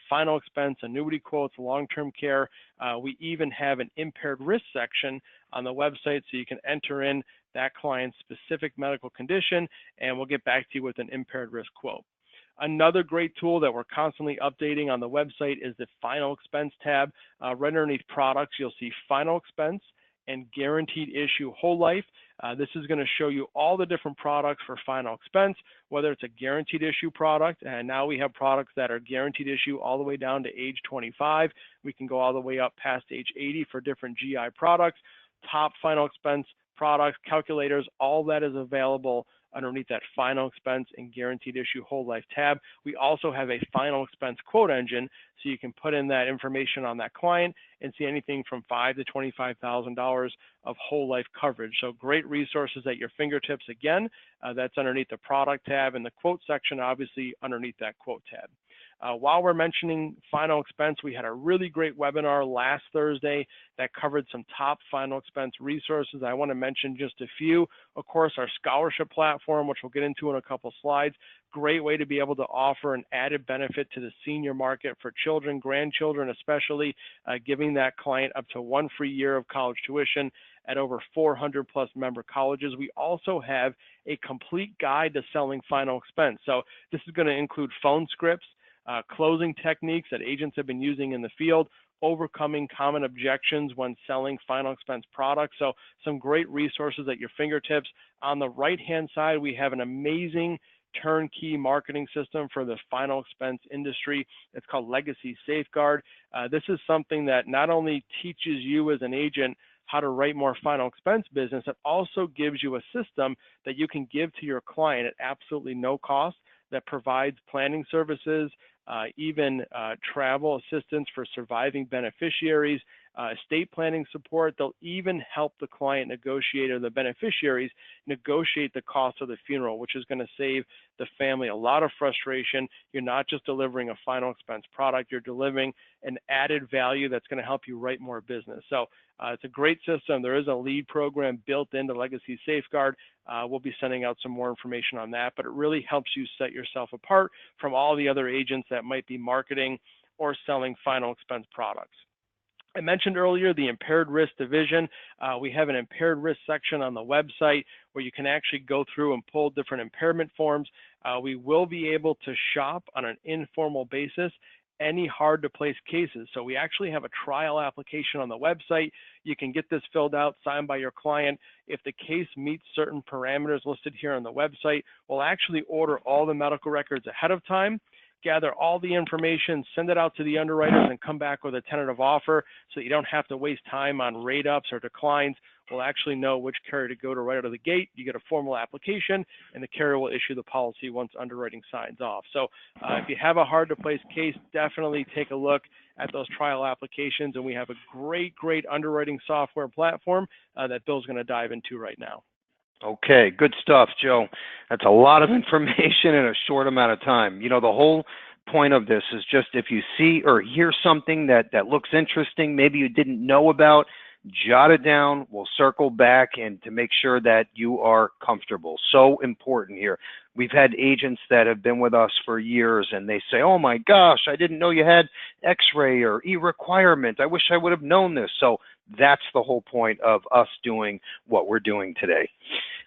final expense, annuity quotes, long-term care. We even have an impaired risk section on the website so you can enter in that client's specific medical condition, and we'll get back to you with an impaired risk quote. Another great tool that we're constantly updating on the website is the final expense tab. Right underneath products, you'll see final expense and guaranteed issue whole life. This is going to show you all the different products for final expense, whether it's a guaranteed issue product, and now we have products that are guaranteed issue all the way down to age 25. We can go all the way up past age 80 for different GI products. Top final expense products, calculators, all that is available underneath that final expense and guaranteed issue whole life tab. We also have a final expense quote engine, so you can put in that information on that client and see anything from $5,000 to $25,000 of whole life coverage. So great resources at your fingertips. Again, that's underneath the product tab, and the quote section obviously underneath that quote tab. While we're mentioning final expense, we had a really great webinar last Thursday that covered some top final expense resources. I want to mention just a few. Of course, our scholarship platform, which we'll get into in a couple slides. Great way to be able to offer an added benefit to the senior market for children, grandchildren especially, giving that client up to 1 free year of college tuition at over 400 plus member colleges. We also have a complete guide to selling final expense. So this is going to include phone scripts, closing techniques that agents have been using in the field, overcoming common objections when selling final expense products. So some great resources at your fingertips. On the right-hand side, we have an amazing turnkey marketing system for the final expense industry. It's called Legacy Safeguard. This is something that not only teaches you as an agent how to write more final expense business, it also gives you a system that you can give to your client at absolutely no cost that provides planning services, even travel assistance for surviving beneficiaries, estate planning support. They'll even help the client negotiate, or the beneficiaries negotiate, the cost of the funeral, which is going to save the family a lot of frustration. You're not just delivering a final expense product, you're delivering an added value that's going to help you write more business. So it's a great system. There is a lead program built into Legacy Safeguard. We'll be sending out some more information on that, but it really helps you set yourself apart from all the other agents that might be marketing or selling final expense products. I mentioned earlier the Impaired Risk division. We have an Impaired Risk section on the website where you can actually go through and pull different impairment forms. We will be able to shop on an informal basis any hard to place cases. So we actually have a trial application on the website. You can get this filled out, signed by your client. If the case meets certain parameters listed here on the website, we'll actually order all the medical records ahead of time, gather all the information, send it out to the underwriters, and come back with a tentative offer so you don't have to waste time on rate ups or declines. We'll actually know which carrier to go to right out of the gate. You get a formal application, and the carrier will issue the policy once underwriting signs off. So if you have a hard-to-place case, definitely take a look at those trial applications, and we have a great, great underwriting software platform that Bill's going to dive into right now. Okay, good stuff, Joe. That's a lot of information in a short amount of time. You know, the whole point of this is just if you see or hear something that looks interesting, maybe you didn't know about, jot it down. We'll circle back and to make sure that you are comfortable. So important here. We've had agents that have been with us for years and they say, oh my gosh, I didn't know you had Xray or e-requirement. I wish I would have known this. So that's the whole point of us doing what we're doing today.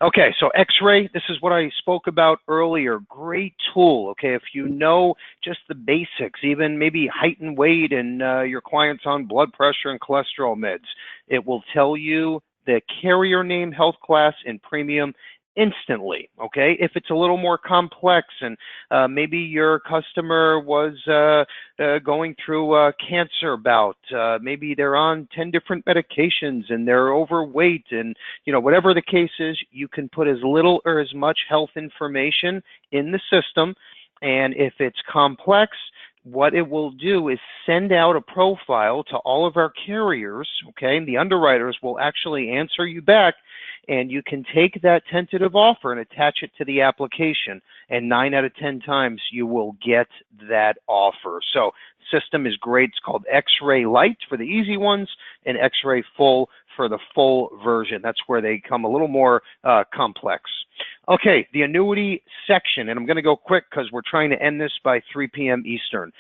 Okay, so Xray, this is what I spoke about earlier. Great tool, okay, if you know just the basics, even maybe height and weight and your client's on blood pressure and cholesterol meds. It will tell you the carrier name, health class, and premium instantly, okay? If it's a little more complex and maybe your customer was going through a cancer bout, maybe they're on 10 different medications and they're overweight, and you know, whatever the case is, you can put as little or as much health information in the system. And if it's complex, what it will do is send out a profile to all of our carriers, okay? And the underwriters will actually answer you back, and you can take that tentative offer and attach it to the application, and 9 out of 10 times you will get that offer. So system is great. It's called Xray Lite for the easy ones and Xray Full for the full version. That's where they come a little more complex. Okay, the annuity section, and I'm going to go quick because we're trying to end this by 3 p.m. Eastern.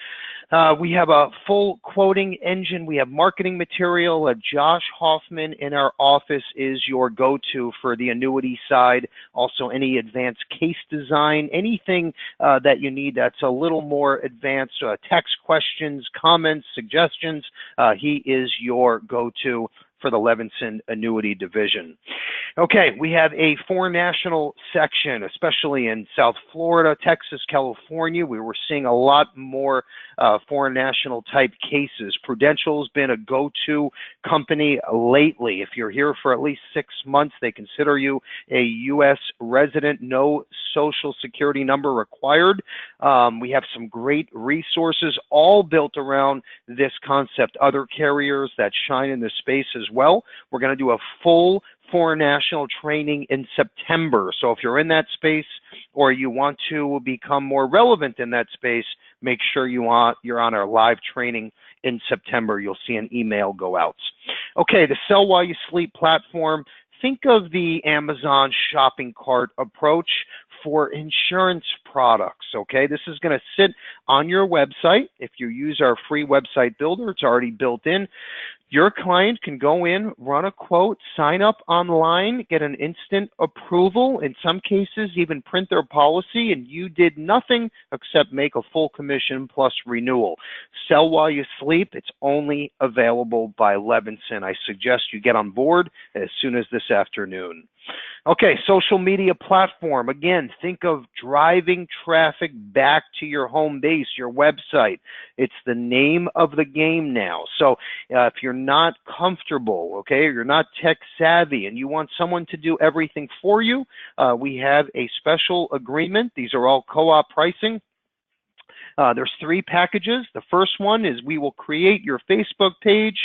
We have a full quoting engine. We have marketing material. Josh Hoffman in our office is your go-to for the annuity side. Also, any advanced case design, anything that you need that's a little more advanced, text questions, comments, suggestions, he is your go-to for the Levinson Annuity division. Okay, we have a foreign national section, especially in South Florida, Texas, California. We were seeing a lot more foreign national type cases. Prudential's been a go-to company lately. If you're here for at least 6 months, they consider you a U.S. resident, no social security number required. We have some great resources all built around this concept. Other carriers that shine in this space as well. We're going to do a full foreign national training in September. So if you're in that space or you want to become more relevant in that space, make sure you're on our live training in September. You'll see an email go out. Okay, the Sell While You Sleep platform. Think of the Amazon shopping cart approach for insurance products, okay? This is going to sit on your website. If you use our free website builder, it's already built in. Your client can go in, run a quote, sign up online, get an instant approval, in some cases even print their policy, and you did nothing except make a full commission plus renewal. Sell while you sleep. It's only available by Levinson. I suggest you get on board as soon as this afternoon. Okay, social media platform. Again, think of driving traffic back to your home base, your website. It's the name of the game now. So if you're not comfortable, okay, or you're not tech savvy and you want someone to do everything for you, we have a special agreement. These are all co-op pricing. There's 3 packages. The first one is we will create your Facebook page,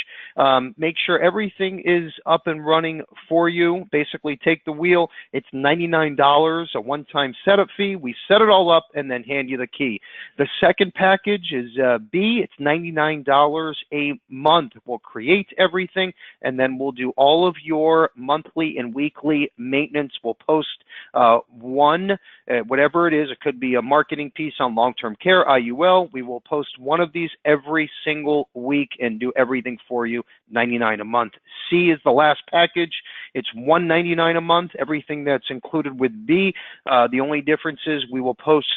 make sure everything is up and running for you, basically take the wheel. It's $99, a one-time setup fee. We set it all up and then hand you the key. The second package is B. It's $99 a month. We'll create everything, and then we'll do all of your monthly and weekly maintenance. We'll post whatever it is. It could be a marketing piece on long-term care, IUL. We will post one of these every single week and do everything for you, $99 a month. C is the last package. It's $199 a month, everything that's included with B. The only difference is we will post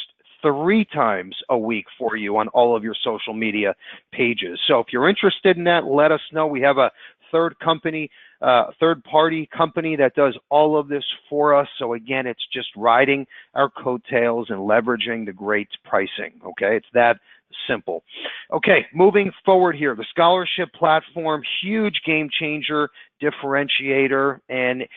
3 times a week for you on all of your social media pages. So if you're interested in that, let us know. We have a third-party company that does all of this for us. So again, it's just riding our coattails and leveraging the great pricing, okay? It's that simple. Okay, moving forward here, the scholarship platform, huge game changer, differentiator, and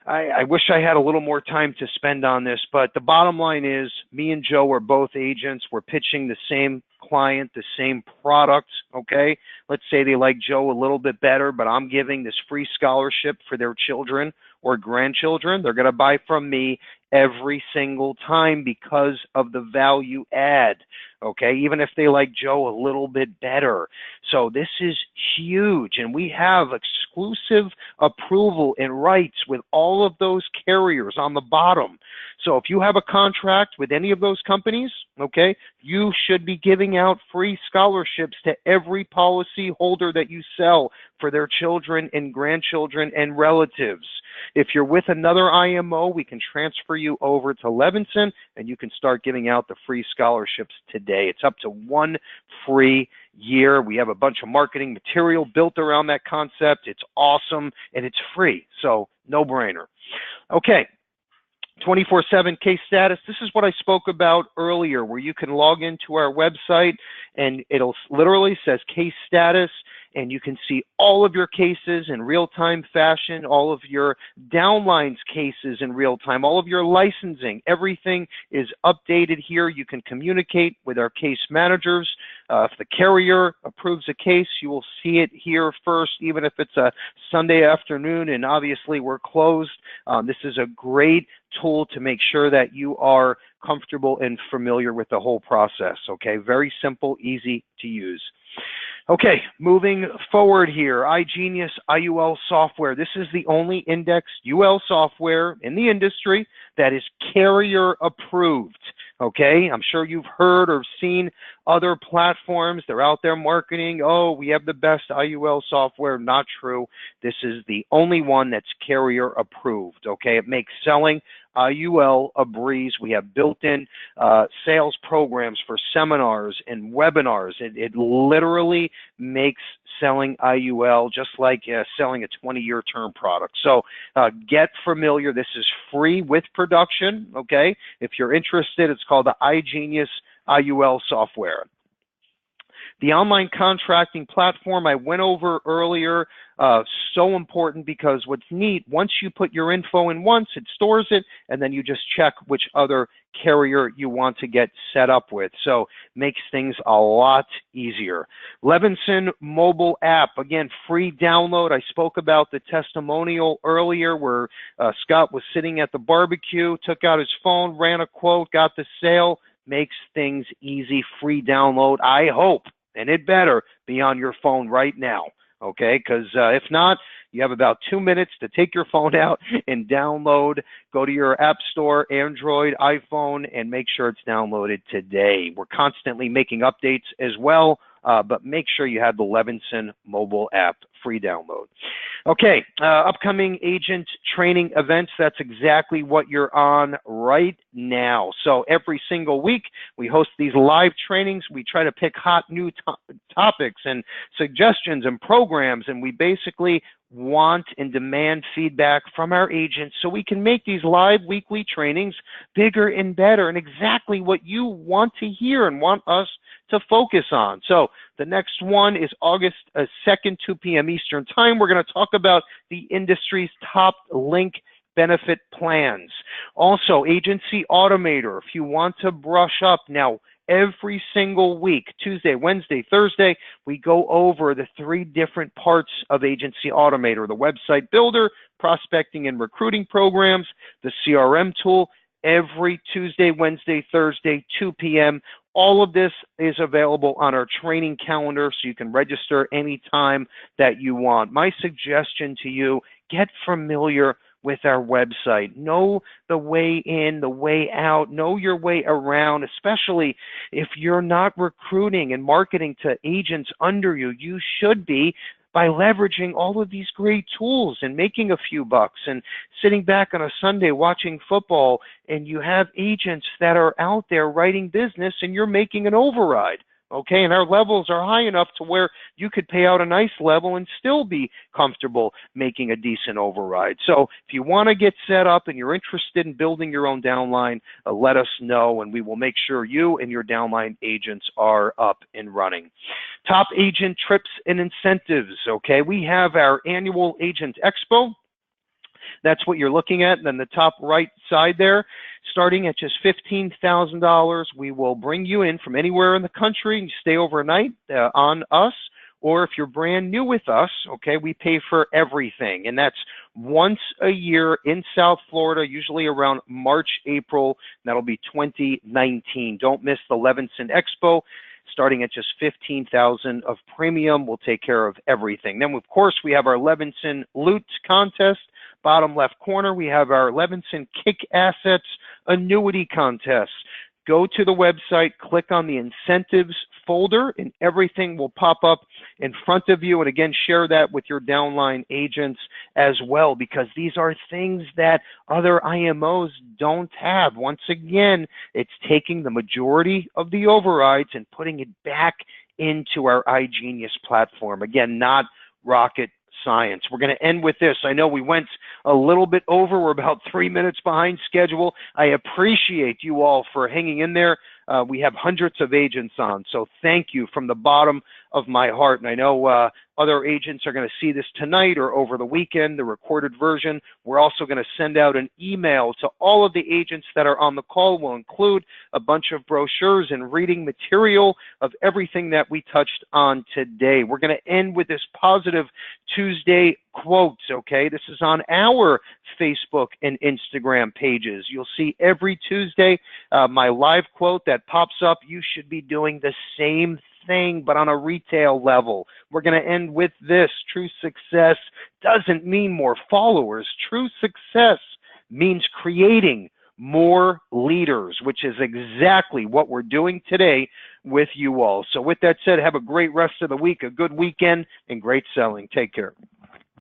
I wish I had a little more time to spend on this, but the bottom line is me and Joe are both agents. We're pitching the same client, the same product, okay? Let's say they like Joe a little bit better, but I'm giving this free scholarship for their children or grandchildren. They're going to buy from me every single time because of the value add, okay? Even if they like Joe a little bit better. So this is huge, and we have exclusive approval and rights with all of those carriers on the bottom. So if you have a contract with any of those companies, okay, you should be giving out free scholarships to every policy holder that you sell for their children and grandchildren and relatives. If you're with another IMO, we can transfer you over to Levinson and you can start giving out the free scholarships today. It's up to 1 free year. We have a bunch of marketing material built around that concept. It's awesome and it's free, so no brainer. Okay. 24/7 case status. This is what I spoke about earlier, where you can log into our website and it'll literally says case status, and you can see all of your cases in real-time fashion, all of your downlines cases in real time, all of your licensing, everything is updated here. You can communicate with our case managers. If the carrier approves a case, you will see it here first, even if it's a Sunday afternoon and obviously we're closed. This is a great tool to make sure that you are comfortable and familiar with the whole process, okay? Very simple, easy to use. Okay, moving forward here, IGenius UL Software. This is the only indexed UL software in the industry that is carrier approved, okay? I'm sure you've heard or seen other platforms. They're out there marketing, oh, we have the best IUL software. Not true. This is the only one that's carrier approved, okay? It makes selling IUL a breeze. We have built-in sales programs for seminars and webinars. It literally makes selling IUL just like selling a 20-year term product. So get familiar. This is free with production, okay? If you're interested, it's called the IGenius UL Software. The online contracting platform I went over earlier, so important because what's neat, once you put your info in once, it stores it, and then you just check which other carrier you want to get set up with. So makes things a lot easier. Levinson Mobile App, again, free download. I spoke about the testimonial earlier where Scott was sitting at the barbecue, took out his phone, ran a quote, got the sale. Makes things easy, free download. I hope, and it better be on your phone right now. okay? Because if not, you have about 2 minutes to take your phone out and download. Go to your app store, Android, iPhone, and make sure it's downloaded today. We're constantly making updates as well, but make sure you have the Levinson Mobile App, free download. Okay, upcoming agent training events, that's exactly what you're on right now. So every single week, we host these live trainings. We try to pick hot new topics and suggestions and programs, and we basically want and demand feedback from our agents so we can make these live weekly trainings bigger and better and exactly what you want to hear and want us to focus on. So the next one is August 2nd, 2 p.m. Eastern Time. We're going to talk about the industry's top link benefit plans. Also, Agency Automator, if you want to brush up. Now, every single week, Tuesday, Wednesday, Thursday, we go over the 3 different parts of Agency Automator: the website builder, prospecting and recruiting programs, the CRM tool. Every Tuesday, Wednesday, Thursday, 2 p.m. All of this is available on our training calendar, so you can register anytime that you want. My suggestion to you, get familiar with our website. Know the way in, the way out, know your way around, especially if you're not recruiting and marketing to agents under you. You should be, by leveraging all of these great tools and making a few bucks and sitting back on a Sunday watching football, and you have agents that are out there writing business and you're making an override. Okay, and our levels are high enough to where you could pay out a nice level and still be comfortable making a decent override. So if you want to get set up and you're interested in building your own downline, let us know, and we will make sure you and your downline agents are up and running. Top agent trips and incentives. Okay, we have our annual Agent Expo. That's what you're looking at. And then the top right side there, starting at just $15,000, we will bring you in from anywhere in the country and stay overnight on us. Or if you're brand new with us, okay, we pay for everything. And that's once a year in South Florida, usually around March, April. That'll be 2019. Don't miss the Levinson Expo. Starting at just $15,000 of premium, we'll take care of everything. Then, of course, we have our Levinson Loot Contest. Bottom left corner, we have our Levinson Kick Assets Annuity Contest. Go to the website, click on the incentives folder, and everything will pop up in front of you. And again, share that with your downline agents as well, because these are things that other IMOs don't have. Once again, it's taking the majority of the overrides and putting it back into our iGenius platform. Again, not rocket science. We're going to end with this. I know we went a little bit over. We're about 3 minutes behind schedule. I appreciate you all for hanging in there. We have hundreds of agents on, so thank you from the bottom of my heart. And I know other agents are going to see this tonight or over the weekend, the recorded version. We're also going to send out an email to all of the agents that are on the call. We'll include a bunch of brochures and reading material of everything that we touched on today. We're going to end with this positive Tuesday quote, okay? This is on our Facebook and Instagram pages. You'll see every Tuesday my live quote that pops up. You should be doing the same thing, but on a retail level. We're going to end with this. True success doesn't mean more followers. True success means creating more leaders, which is exactly what we're doing today with you all. So with that said, have a great rest of the week, a good weekend, and great selling. Take care.